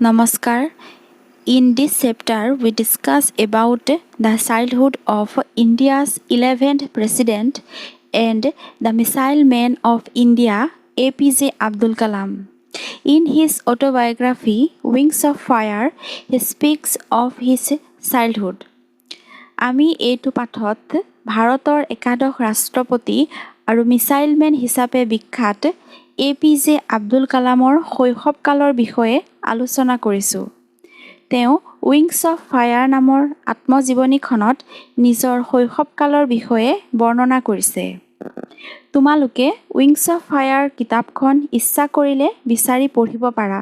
Namaskar. In this chapter, we discuss about the childhood of India's 11th president and the missile man of India, APJ Abdul Kalam. In his autobiography, Wings of Fire, he speaks of his childhood. আমি এইটো পাঠত ভাৰতৰ একাদশ ৰাষ্ট্ৰপতি আৰু missile man হিচাপে বিখ্যাত APJ Abdul কালামৰ শৈশৱকালৰ বিষয়ে আলোচনা কৰিছোঁ। তেওঁ উইংছ অফ ফায়াৰ নামৰ আত্মজীৱনীখনত নিজৰ শৈশৱকালৰ বিষয়ে বৰ্ণনা কৰিছে। তোমালোকে উইংছ অফ ফায়াৰ কিতাপখন ইচ্ছা কৰিলে বিচাৰি পঢ়িব পাৰা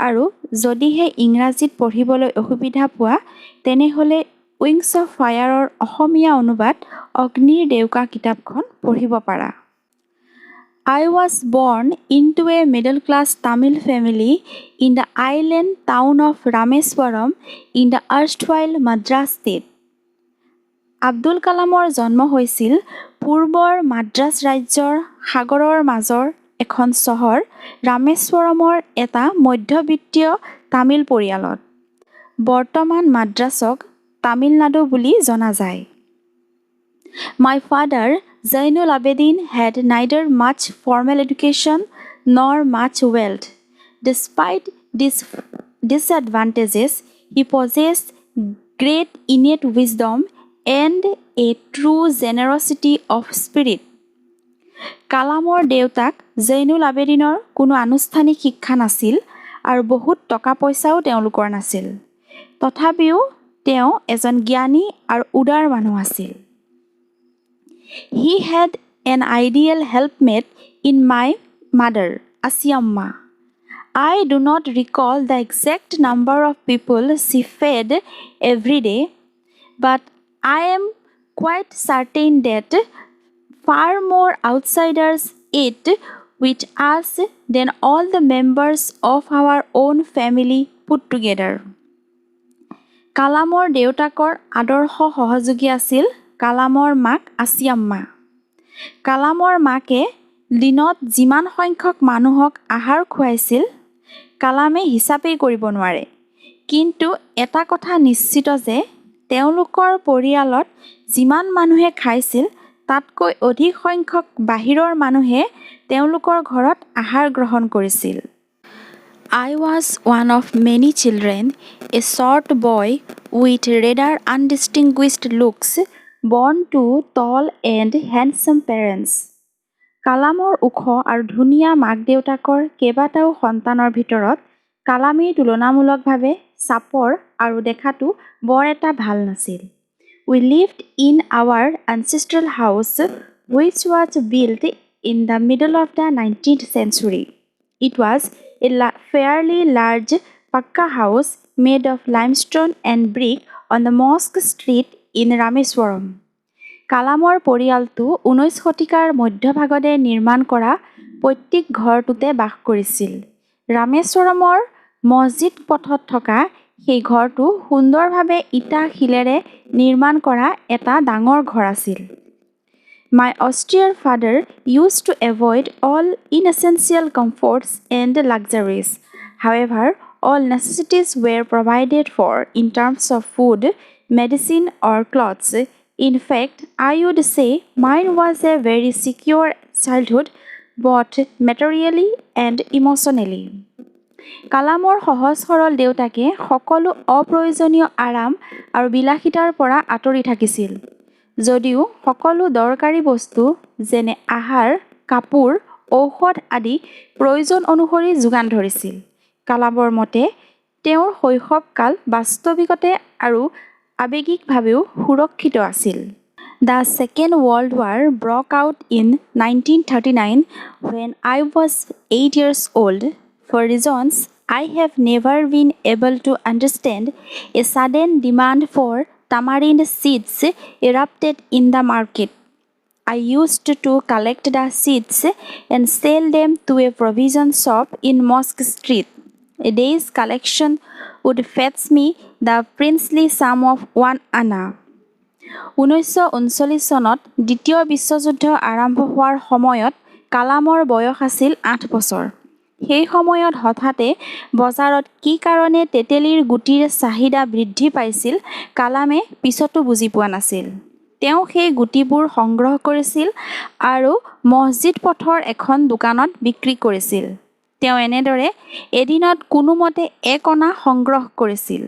আৰু যদিহে ইংৰাজীত পঢ়িবলৈ অসুবিধা পোৱা তেনেহ'লে উইংছ অফ ফায়াৰৰ অসমীয়া অনুবাদ অগ্নিৰ ডেউকা কিতাপখন পঢ়িব পাৰা। I was born into a middle-class Tamil family in the island town of Rameswaram in the erstwhile Madras State. Abdul কালামৰ জন্ম হৈছিল পূৰ্বৰ মাদ্ৰাজ ৰাজ্যৰ সাগৰৰ মাজৰ এখন চহৰ ৰামেশ্বৰমৰ এটা মধ্যবিত্তীয় তামিল পৰিয়ালত। বৰ্তমান মাদ্ৰাছক তামিলনাডু বুলি জনা যায়। My father, Jainulabdeen, had neither much formal education nor much wealth. Despite these disadvantages, he possessed great innate wisdom and a true generosity of spirit. কালামৰ দেউতাক জৈনুলাবেদিনৰ কোনো আনুষ্ঠানিক শিক্ষা নাছিল আৰু বহুত টকা পইচাও তেওঁলোকৰ নাছিল। তথাপিও তেওঁ এজন জ্ঞানী আৰু উদাৰ মানুহ আছিল। He had an ideal helpmate in my mother, Ashiamma. I do not recall the exact number of people she fed every day, but I am quite certain that far more outsiders ate with us than all the members of our own family put together. কালামৰ দেউতাকৰ আদৰ্শ সহযোগী আছিল কালামৰ মাক আছিয়াম্মা। কালামৰ মাকে দিনত যিমান সংখ্যক মানুহক আহাৰ খুৱাইছিল কালামে হিচাপেই কৰিব নোৱাৰে। কিন্তু এটা কথা নিশ্চিত যে তেওঁলোকৰ পৰিয়ালত যিমান মানুহে খাইছিল তাতকৈ অধিক সংখ্যক বাহিৰৰ মানুহে তেওঁলোকৰ ঘৰত আহাৰ গ্ৰহণ কৰিছিল। I was one of many children, a short boy with rather undistinguished looks, born to tall and handsome parents. কালামৰ ওখ আৰু ধুনীয়া মাক দেউতাকৰ কেইবাটাও সন্তানৰ ভিতৰত কালামী তুলনামূলকভাৱে চাপৰ আৰু দেখাটো বৰ এটা ভাল নাছিল। We lived in our ancestral house, which was built in the middle of the 19th century. It was a fairly large pucca house made of limestone and brick on the Mosque Street in Rameswaram. কালামৰ পৰিয়ালটো 19 শতিকাৰ মধ্যভাগতে নিৰ্মাণ কৰা পৈতৃক ঘৰটোতে বাস কৰিছিল। ৰামেশ্বৰমৰ মছজিদ পথত থকা সেই ঘৰটো সুন্দৰভাৱে ইটা শিলেৰে নিৰ্মাণ কৰা এটা ডাঙৰ ঘৰ আছিল। My austere father used to avoid all inessential comforts and luxuries. However, all necessities were provided for in terms of food, medicine, or clothes. In fact, I would say mine was a very secure childhood, both materially and emotionally. কালামৰ সহজ সৰল দেউতাকে সকলো অপ্ৰয়োজনীয় আৰাম আৰু বিলাসিতাৰ পৰা আঁতৰি থাকিছিল। যদিও সকলো দৰকাৰী বস্তু যেনে আহাৰ, কাপোৰ, ঔষধ আদি প্ৰয়োজন অনুসৰি যোগান ধৰিছিল। কালামৰ মতে তেওঁৰ শৈশৱকাল বাস্তৱিকতে আৰু আৱেগিকভাৱেও সুৰক্ষিত আছিল। The Second World War broke out in 1939 when I was 8 years old. For reasons I have never been able to understand, a sudden demand for tamarind seeds erupted in the market. I used to collect the seeds and sell them to a provision shop in Mosque Street. A day's collection would fetch me the princely sum of 1 anna. 1939 চনত দ্বিতীয় বিশ্বযুদ্ধ আৰম্ভ হোৱাৰ সময়ত কালামৰ বয়স আছিল 8 বছৰ। সেই সময়ত হঠাতে বজাৰত কি কাৰণে তেতেলীৰ গুটিৰ চাহিদা বৃদ্ধি পাইছিল কালামে পিছতো বুজি পোৱা নাছিল। তেওঁ সেই গুটিবোৰ সংগ্ৰহ কৰিছিল আৰু মছজিদ পথৰ এখন দোকানত বিক্ৰী কৰিছিল। তেওঁ এনেদৰে এদিনত কোনোমতে 1 অনা সংগ্ৰহ কৰিছিল।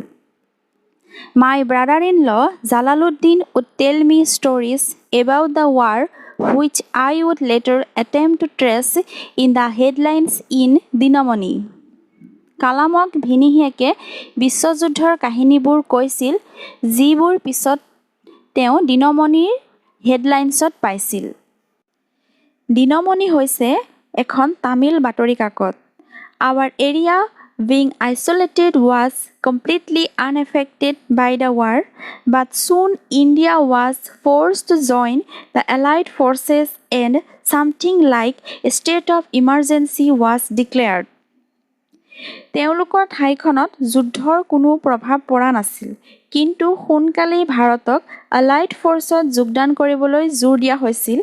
My brother-in-law Jalaluddin would tell me stories about the war which I would later attempt to trace in the headlines in Dinamani. কালামক ভিনীহিয়েকে বিশ্বযুদ্ধৰ কাহিনীবোৰ কৈছিল যিবোৰ পিছত তেওঁ দিনমণিৰ হেডলাইন্সত পাইছিল। দিনমণি হৈছে এখন তামিল বাতৰি কাকত। Our area being isolated was completely unaffected by the war, but soon India was forced to join the Allied forces and something like a state of emergency was declared. তেওঁলোকৰ ঠাইখনত যুদ্ধৰ কোনো প্ৰভাৱ পৰা নাছিল, কিন্তু সোনকালেই ভাৰতক এলাইড ফ'ৰ্চত যোগদান কৰিবলৈ জোৰ দিয়া হৈছিল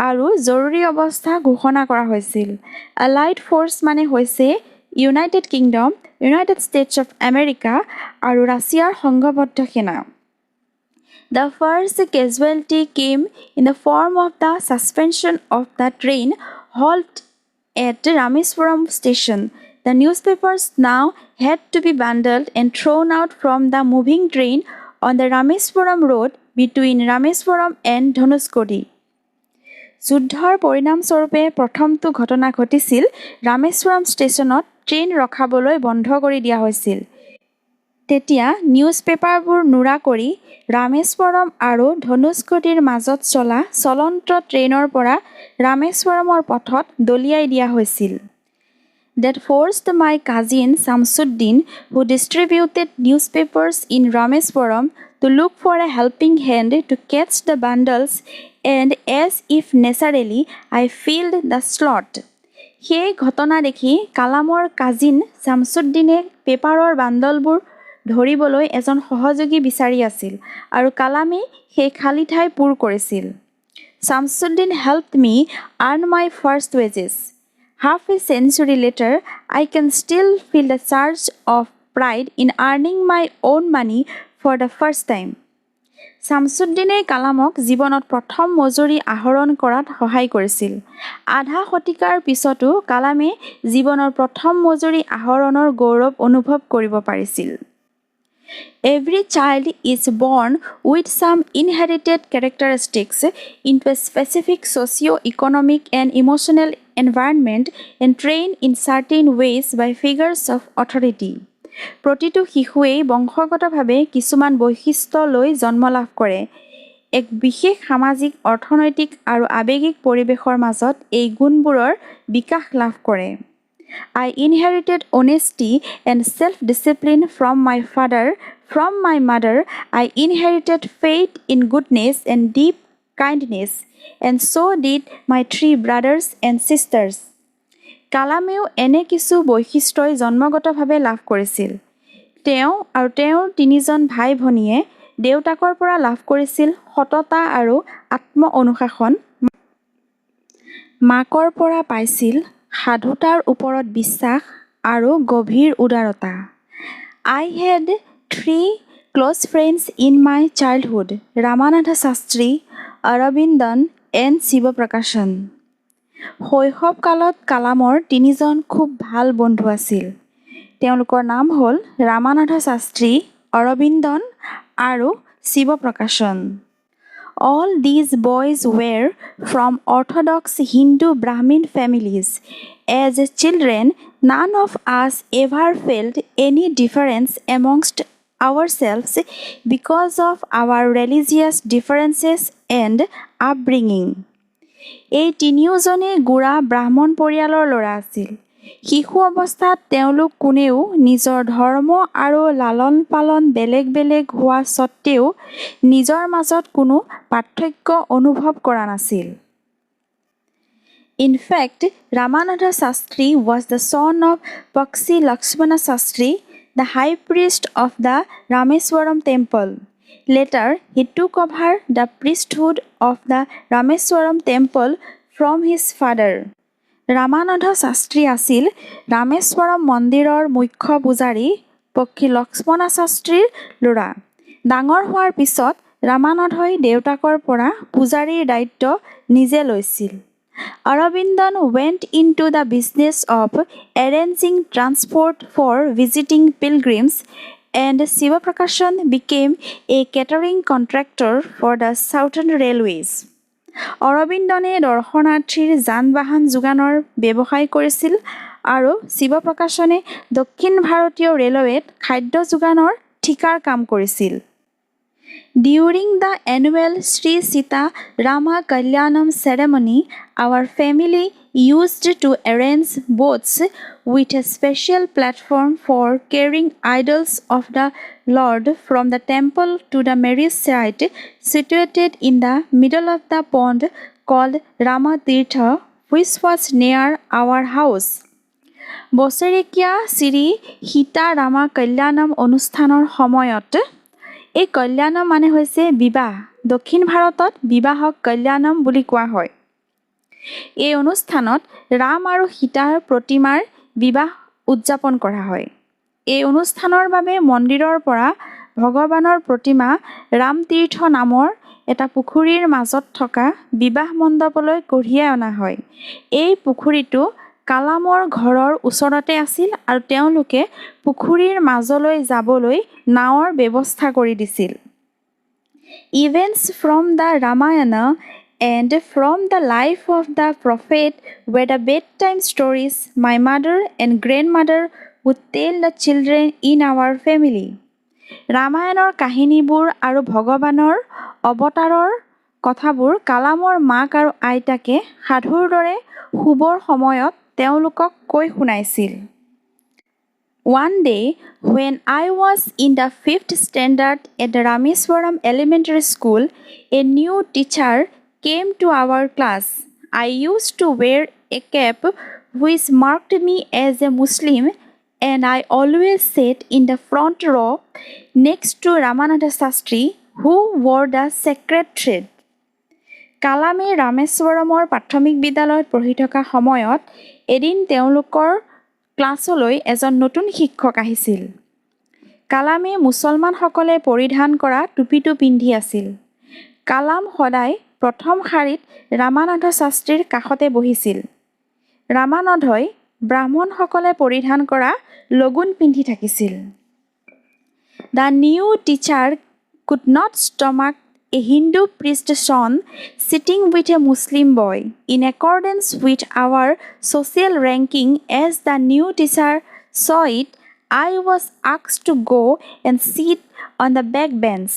আৰু জৰুৰী অৱস্থা ঘোষণা কৰা হৈছিল। এলাইড ফ'ৰ্চ মানে হৈছে United kingdom, United states of America আৰু ৰাছিয়াৰ সংঘবদ্ধ সেনা। The first casualty came in the form of the suspension of the train halt at Rameswaram station. The newspapers now had to be bundled and thrown out from the moving train on the Rameswaram road between Rameswaram and Dhanushkodi. যুদ্ধৰ পৰিণামস্বৰূপে প্ৰথমটো ঘটনা ঘটিছিল ৰামেশ্বৰম ষ্টেচনত train ৰখাবলৈ বন্ধ কৰি দিয়া হৈছিল। তেতিয়া নিউজ পেপাৰবোৰ নুৰা কৰি ৰামেশ্বৰম আৰু ধনুষ্কোটিৰ মাজত চলা চলন্ত ট্ৰেইনৰ পৰা ৰামেশ্বৰমৰ পথত দলিয়াই দিয়া হৈছিল। That forced my cousin Shamsuddin, who distributed newspapers in Rameswaram, to look for a helping hand to catch the bundles, and as if naturally, I filled the slot. সেই ঘটনা দেখি কালামৰ কাজিন শামছুদ্দিনে পেপাৰৰ বাণ্ডলবোৰ ধৰিবলৈ এজন সহযোগী বিচাৰি আছিল আৰু কালামে সেই খালী ঠাই পূৰ কৰিছিল। Shamsuddin helped me earn my first wages. Half a century later, I can still feel the surge of pride in earning my own money for the first time. শামছুদ্দিনে কালামক জীৱনত প্ৰথম মজুৰি আহৰণ কৰাত সহায় কৰিছিল। আধা শতিকাৰ পিছতো কালামে জীৱনৰ প্ৰথম মজুৰি আহৰণৰ গৌৰৱ অনুভৱ কৰিব পাৰিছিল। Every child is born with some inherited characteristics into a specific socio-economic and emotional environment and trained in certain ways by figures of authority. প্ৰতিটো শিশুৱেই বংশগতভাৱে কিছুমান বৈশিষ্ট্য লৈ জন্ম লাভ কৰে। এক বিশেষ সামাজিক, অৰ্থনৈতিক আৰু আৱেগিক পৰিৱেশৰ মাজত এই গুণবোৰৰ বিকাশ লাভ কৰে। I inherited honesty and self-discipline from my father. From my mother, I inherited faith in goodness and deep kindness, and so did my 3 brothers and sisters. কালামেও এনে কিছু বৈশিষ্ট্যই জন্মগতভাৱে লাভ কৰিছিল। তেওঁ আৰু তেওঁৰ 3জন ভাই ভনীয়ে দেউতাকৰ পৰা লাভ কৰিছিল সততা আৰু আত্ম অনুশাসন, মাকৰ পৰা পাইছিল সাধুতাৰ ওপৰত বিশ্বাস আৰু গভীৰ উদাৰতা। I had 3 close friends in my childhood, Ramanadha Sastry, Aravindan and Sivaprakasan. শৈশৱকালত কালামৰ 3জন খুব ভাল বন্ধু আছিল। তেওঁলোকৰ নাম হ'ল ৰামানাথা শাস্ত্ৰী, অৰবিন্দন আৰু শিৱপ্ৰকাশন। All these boys were from orthodox Hindu Brahmin families. As children, none of us ever felt any difference amongst ourselves because of our religious differences and upbringing. এই 3জনে গোড়া ব্ৰাহ্মণ পৰিয়ালৰ ল'ৰা আছিল। শিশু অৱস্থাত তেওঁলোক কোনেও নিজৰ ধৰ্ম আৰু লালন পালন বেলেগ বেলেগ হোৱা স্বত্তেও নিজৰ মাজত কোনো পাৰ্থক্য অনুভৱ কৰা নাছিল। In fact, Ramanadha Sastry was the son of Pakshi Lakshmana Sastry, the high priest of the Rameswaram temple. Later, he took over the priesthood of the Rameswaram temple from his father. ৰামানাথ Shastri আছিল ৰামেশ্বৰম মন্দিৰৰ মুখ্য পূজাৰী পক্ষী লক্ষ্মণ শাস্ত্ৰীৰ ল'ৰা। ডাঙৰ হোৱাৰ পিছত ৰামানাথই দেউতাকৰ পৰা পূজাৰীৰ দায়িত্ব নিজে লৈছিল। Aravindan went into the business of arranging transport for visiting pilgrims, and Sivaprakasan became a catering contractor for the Southern Railways. অৰবিন্দনে দৰ্শনাৰ্থীৰ যান-বাহন যোগানৰ ব্যৱসায় কৰিছিল আৰু শিৱপ্ৰকাশনে দক্ষিণ ভাৰতীয় ৰেলৱেত খাদ্য যোগানৰ ঠিকাৰ কাম কৰিছিল। During the annual Shri Sita Rama Kalyanam ceremony, our family used to arrange boats with a special platform for carrying idols of the Lord from the temple to the marriage site situated in the middle of the pond called Rama Tirtha, which was near our house. বছৰেকীয়া শ্ৰী সীতা ৰামা কল্যাণম অনুষ্ঠানৰ সময়ত এই কল্যাণম মানে হৈছে বিবাহ। দক্ষিণ ভাৰতত বিবাহক কল্যাণম বুলি কোৱা হয়। এই অনুষ্ঠানত ৰাম আৰু সীতাৰ প্ৰতিমাৰ বিবাহ উদযাপন কৰা হয়। এই অনুষ্ঠানৰ বাবে মন্দিৰৰ পৰা ভগৱানৰ প্ৰতিমা ৰামতীৰ্থ নামৰ এটা পুখুৰীৰ মাজত থকা বিবাহ মণ্ডপলৈ কঢ়িয়াই অনা হয়। এই পুখুৰীটো কালামৰ ঘৰৰ ওচৰতে আছিল আৰু তেওঁলোকে পুখুৰীৰ মাজলৈ যাবলৈ নাৱৰ ব্যৱস্থা কৰি দিছিল। Events from the Ramayana and from the life of the prophet were the bedtime stories my mother and grandmother would tell the children in our family. ৰামায়ণৰ কাহিনীবোৰ আৰু ভগৱানৰ অৱতাৰৰ কথাবোৰ কালামৰ মাক আৰু আইতাকে সাধুৰ দৰে শুবৰ সময়ত তেওঁলোকক কৈ শুনাইছিল। One day, when I was in the 5th standard at the Rameswaram Elementary School, a new teacher came to our class. I used to wear a cap which marked me as a Muslim, and I always sat in the front row next to Ramanadha Sastry, who wore the sacred thread. কালামে ৰামেশ্বৰমৰ প্ৰাথমিক বিদ্যালয়ত পঢ়ি থকা সময়ত এদিন তেওঁলোকৰ ক্লাছলৈ এজন নতুন শিক্ষক আহিছিল। কালামে মুছলমানসকলে পৰিধান কৰা টুপিটো পিন্ধি আছিল। কালাম সদায় প্ৰথম শাৰীত ৰামানাথ শাস্ত্ৰীৰ কাষতে বহিছিল। ৰামানাথই ব্ৰাহ্মণসকলে পৰিধান কৰা লগুণ পিন্ধি থাকিছিল। The new teacher could not stomach a Hindu priest's son sitting with a Muslim boy. In accordance with our social ranking as the new teacher saw it, I was asked to go and sit on the back bench.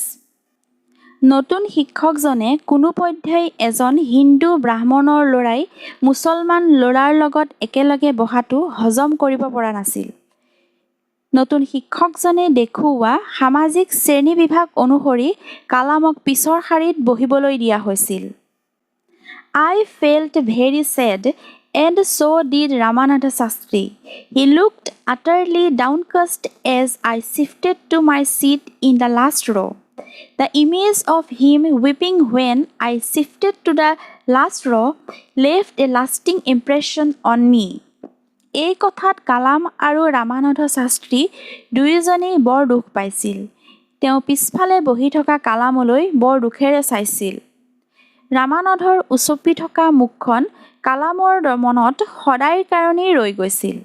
নতুন শিক্ষকজনে কোনোপধ্যেই এজন হিন্দু ব্ৰাহ্মণৰ ল'ৰাই মুছলমান ল'ৰাৰ লগত একেলগে বহাটো হজম কৰিব পৰা নাছিল। নতুন শিক্ষকজনে দেখুওৱা সামাজিক শ্ৰেণী বিভাগ অনুসৰি কালামক পিছৰ শাৰীত বহিবলৈ দিয়া হৈছিল। I felt very sad, and so did Ramanadha Sastry. He looked utterly downcast as I shifted to my seat in the last row. The image of him weeping when I shifted to the last row left a lasting impression on me. এই কথাত কালাম আৰু ৰামানাথ শাস্ত্ৰী দুয়োজনেই বৰ দুখ পাইছিল। তেওঁ পিছফালে বহি থকা কালামলৈ বৰ দুখেৰে চাইছিল। ৰামানাথৰ উচপি থকা মুখখন কালামৰ মনত সদায়ৰ কাৰণেই ৰৈ গৈছিল।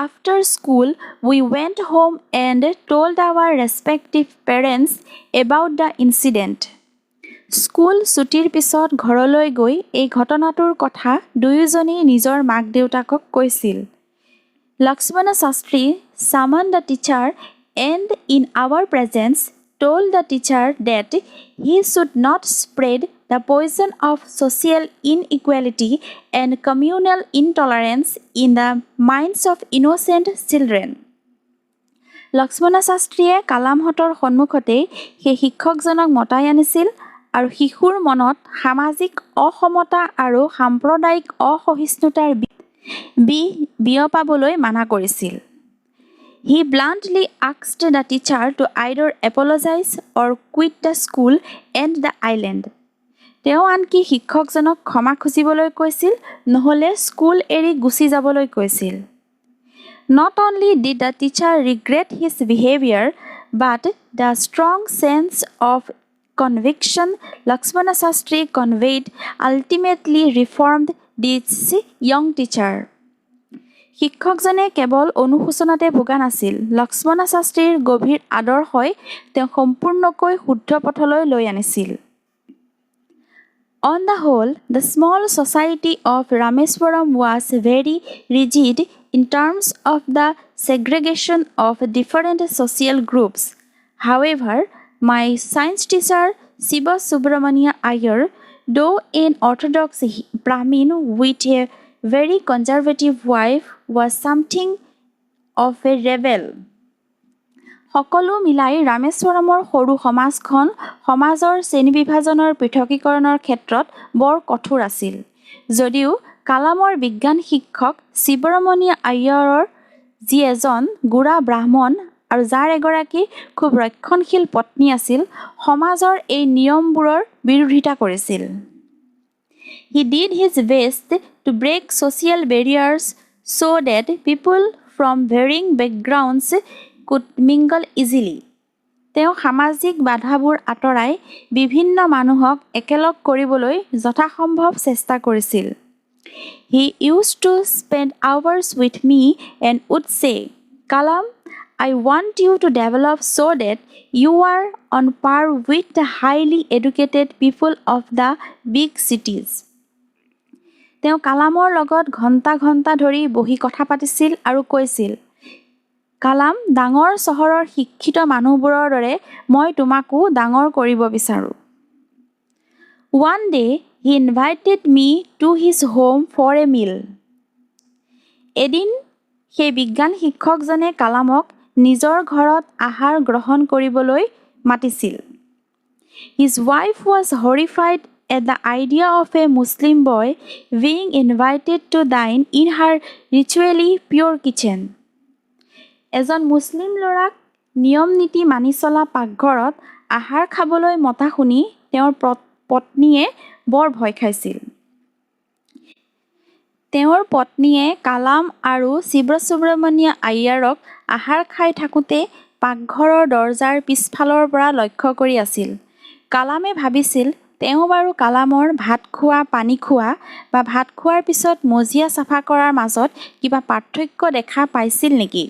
After school, we went home and told our respective parents about the incident. School ছুটিৰ পিছত ঘৰলৈ গৈ এই ঘটনাটোৰ কথা দুয়োজনেই নিজৰ মাক দেউতাকক কৈছিল। Lakshmana Sastry summoned the teacher and in our presence told the teacher that he should not spread the poison of social inequality and communal intolerance in the minds of innocent children. Lakshman শাস্ত্ৰীয়ে কালামহঁতৰ সন্মুখতেই সেই শিক্ষকজনক মতাই আনিছিল আৰু শিশুৰ মনত সামাজিক অসমতা আৰু সাম্প্ৰদায়িক অসহিষ্ণুতাৰ বিয়পাবলৈ মানা কৰিছিল। He bluntly asked the teacher to either apologize or quit the school and the island. তেওঁ আনকি শিক্ষকজনক ক্ষমা খুজিবলৈ কৈছিল, নহলে স্কুল এৰি গুচি যাবলৈ কৈছিল। Not only did the teacher regret his behavior, but the strong sense of conviction Lakshmana Sastry conveyed ultimately reformed this young teacher. শিক্ষকজনে কেৱল অনুশোচনাতে ভোগা নাছিল, লক্ষ্মণ শাস্ত্ৰীৰ গভীৰ আদৰ্শই তেওঁ সম্পূৰ্ণকৈ শুদ্ধ পথলৈ লৈ আনিছিল। On the whole, the small society of Rameswaram was very rigid in terms of the segregation of different social groups. However, my science teacher Sivasubramania Iyer, though an orthodox Brahmin with a very conservative wife, was something of a rebel. সকলো মিলাই ৰামেশ্বৰমৰ সৰু সমাজখন সমাজৰ শ্ৰেণীবিভাজনৰ পৃথকীকৰণৰ ক্ষেত্ৰত বৰ কঠোৰ আছিল। যদিও কালামৰ বিজ্ঞান শিক্ষক শিৱৰামণিয়া আয়াৰৰ যি এজন গোড়া ব্ৰাহ্মণ আৰু যাৰ এগৰাকী খুব ৰক্ষণশীল পত্নী আছিল, সমাজৰ এই নিয়মবোৰৰ বিৰোধিতা কৰিছিল। He did his best to break social barriers so that people from varying backgrounds could mingle easily. তেওঁ সামাজিক বাধাবোৰ আঁতৰাই বিভিন্ন মানুহক একেলগ কৰিবলৈ যথাসম্ভৱ চেষ্টা কৰিছিল। He used to spend hours with me and would say, Kalam, I want you to develop so that you are on par with the highly educated people of the big cities. তেওঁ কালামৰ লগত ঘণ্টা ঘণ্টা ধৰি বহি কথা পাতিছিল আৰু কৈছিল, কালাম, ডাঙৰ চহৰৰ শিক্ষিত মানুহবোৰৰ দৰে মই তোমাকো ডাঙৰ কৰিব বিচাৰোঁ। One day, he invited me to his home for a meal. এদিন সেই বিজ্ঞান শিক্ষকজনে কালামক নিজৰ ঘৰত আহাৰ গ্ৰহণ কৰিবলৈ মাতিছিল। His wife was horrified at the idea of a Muslim boy being invited to dine in her ritually pure kitchen. এজন মুছলিম ল'ৰাক নিয়ম নীতি মানি চলা পাকঘৰত আহাৰ খাবলৈ মতা শুনি তেওঁৰ পত্নীয়ে বৰ ভয় খাইছিল। তেওঁৰ পত্নীয়ে কালাম আৰু শিৱসুব্ৰমণিয়া আয়াৰক আহাৰ খাই থাকোঁতে পাকঘৰৰ দৰজাৰ পিছফালৰ পৰা লক্ষ্য কৰি আছিল। কালামে ভাবিছিল, তেওঁ বাৰু কালামৰ ভাত খোৱা, পানী খোৱা বা ভাত খোৱাৰ পিছত মজিয়া চাফা কৰাৰ মাজত কিবা পাৰ্থক্য দেখা পাইছিল নেকি?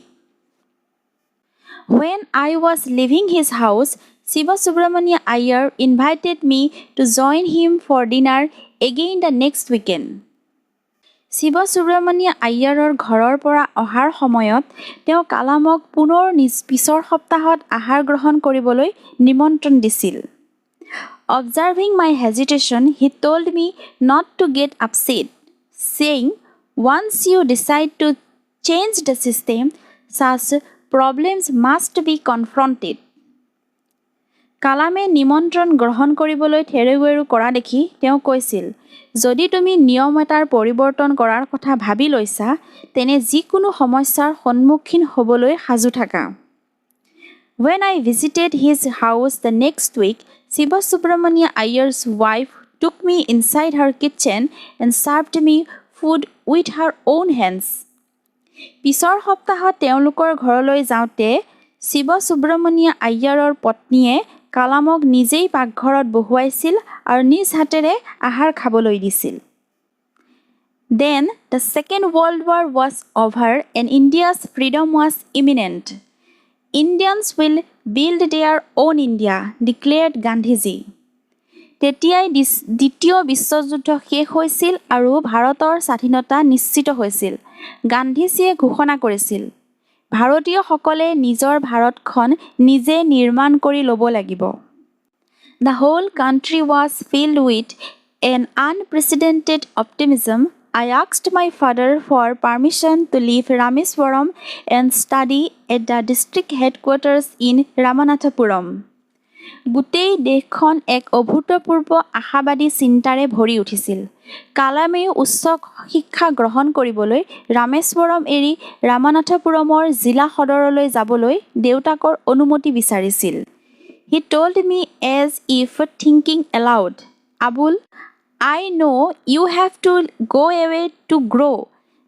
When I was leaving his house, Sivasubramania Iyer invited me to join him for dinner again the next weekend. শিৱসুব্ৰমণিয়া আয়াৰৰ ঘৰৰ পৰা অহাৰ সময়ত তেওঁ কালামক পুনৰ পিছৰ সপ্তাহত আহাৰ গ্ৰহণ কৰিবলৈ নিমন্ত্ৰণ দিছিল। Observing my hesitation, he told me not to get upset, saying, once you decide to change the system, such problems must be confronted. কালামে নিমন্ত্ৰণ গ্ৰহণ কৰিবলৈ থেৰেগুৱেৰু কৰা দেখি তেওঁ কৈছিল, যদি তুমি নিয়ম এটাৰ পৰিৱৰ্তন কৰাৰ কথা ভাবি লৈছা, তেনে যিকোনো সমস্যাৰ সন্মুখীন হ'বলৈ সাজু থাকা। When I visited his house the next week, Sivasubramania Iyer's wife took me inside her kitchen and served me food with her own hands. পিছৰ সপ্তাহত তেওঁলোকৰ ঘৰলৈ যাওঁতে শিৱসুব্ৰমণিয়া আয়াৰৰ পত্নীয়ে কালামক নিজেই পাকঘৰত বহুৱাইছিল আৰু নিজ হাতেৰে আহাৰ খাবলৈ দিছিল। Then the Second World War was over and India's freedom was imminent. Indians will build their own India, declared Gandhiji. তেতিয়াই দ্বিতীয় বিশ্বযুদ্ধ শেষ হৈছিল আৰু ভাৰতৰ স্বাধীনতা নিশ্চিত হৈছিল। গান্ধীজীয়ে ঘোষণা কৰিছিল, ভাৰতীয়সকলে নিজৰ ভাৰতখন নিজে নিৰ্মাণ কৰি ল'ব লাগিব। The whole country was filled with an unprecedented optimism. I asked my father for permission to leave Rameswaram and study at the district headquarters in Ramanathapuram. গোটেই দেশখন এক অভূতপূৰ্ব আশাবাদী চিন্তাৰে ভৰি উঠিছিল। কালামেও উচ্চ শিক্ষা গ্ৰহণ কৰিবলৈ ৰামেশ্বৰম এৰি ৰামানাথপুৰমৰ জিলা সদৰলৈ যাবলৈ দেউতাকৰ অনুমতি বিচাৰিছিল। He told me as if thinking aloud, Abul, I know you have to go away to grow.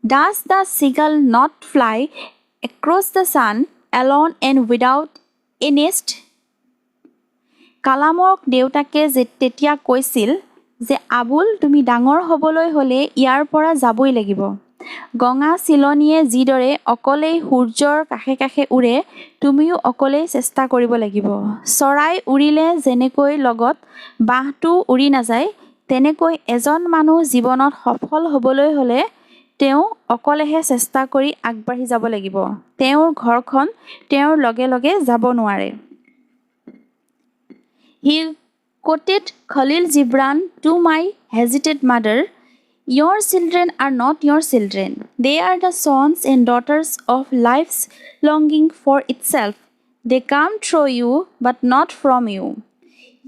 Does the seagull not fly across the sun alone and without a nest? কালামক দেউতাকে তেতিয়া কৈছিল যে আবুল তুমি ডাঙৰ হ'বলৈ হ'লে ইয়াৰ পৰা যাবই লাগিব। গঙা চিলনীয়ে যিদৰে অকলেই সূৰ্যৰ কাষে কাষে উৰে তুমিও অকলেই চেষ্টা কৰিব লাগিব। চৰাই উৰিলে যেনেকৈ লগত বাঁহটো উৰি নাযায় তেনেকৈ এজন মানুহ জীৱনত সফল হ'বলৈ হ'লে তেওঁ অকলেহে চেষ্টা কৰি আগবাঢ়ি যাব লাগিব। তেওঁৰ ঘৰখন তেওঁৰ লগে লগে যাব নোৱাৰে। He quoted Khalil Gibran to my hesitant mother, "Your children are not your children. They are the sons and daughters of life's longing for itself. They come through you, but not from you.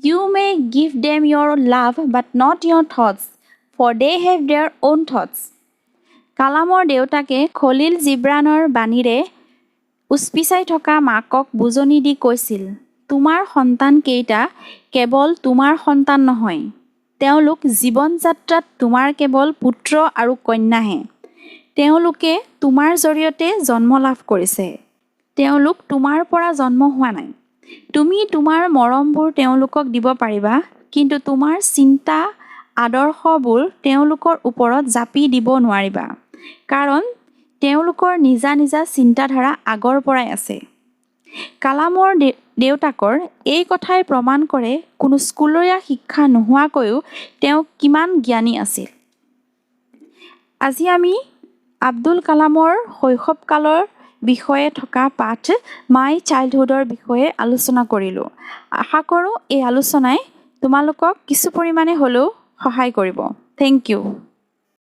You may give them your love, but not your thoughts, for they have their own thoughts." কালামৰ দেউতাকে খলিল জিব্ৰানৰ বাণীৰে উচপিচাই থকা মাকক বুজনি দি কৈছিল, তোমাৰ সন্তানকেইটা কেৱল তোমাৰ সন্তান নহয়, তেওঁলোক জীৱন যাত্ৰাত তোমাৰ কেৱল পুত্ৰ আৰু কন্যাহে। তেওঁলোকে তোমাৰ জৰিয়তে জন্ম লাভ কৰিছে। তেওঁলোক তোমাৰ পৰা জন্ম হোৱা নাই। তুমি তোমাৰ মৰমবোৰ তেওঁলোকক দিব পাৰিবা, কিন্তু তোমাৰ চিন্তা আদৰ্শবোৰ তেওঁলোকৰ ওপৰত জাপি দিব নোৱাৰিবা, কাৰণ তেওঁলোকৰ নিজা নিজা চিন্তাধাৰা আগৰ পৰাই আছে। কালামৰ দেউতাকৰ এই কথাই প্ৰমাণ কৰে কোনো স্কুলীয়া শিক্ষা নোহোৱাকৈও তেওঁ কিমান জ্ঞানী আছিল। আজি আমি আব্দুল কালামৰ শৈশৱকালৰ বিষয়ে থকা পাঠ মাই চাইল্ডহুডৰ বিষয়ে আলোচনা কৰিলোঁ। আশা কৰোঁ এই আলোচনাই তোমালোকক কিছু পৰিমাণে হ'লেও সহায় কৰিব। Thank U.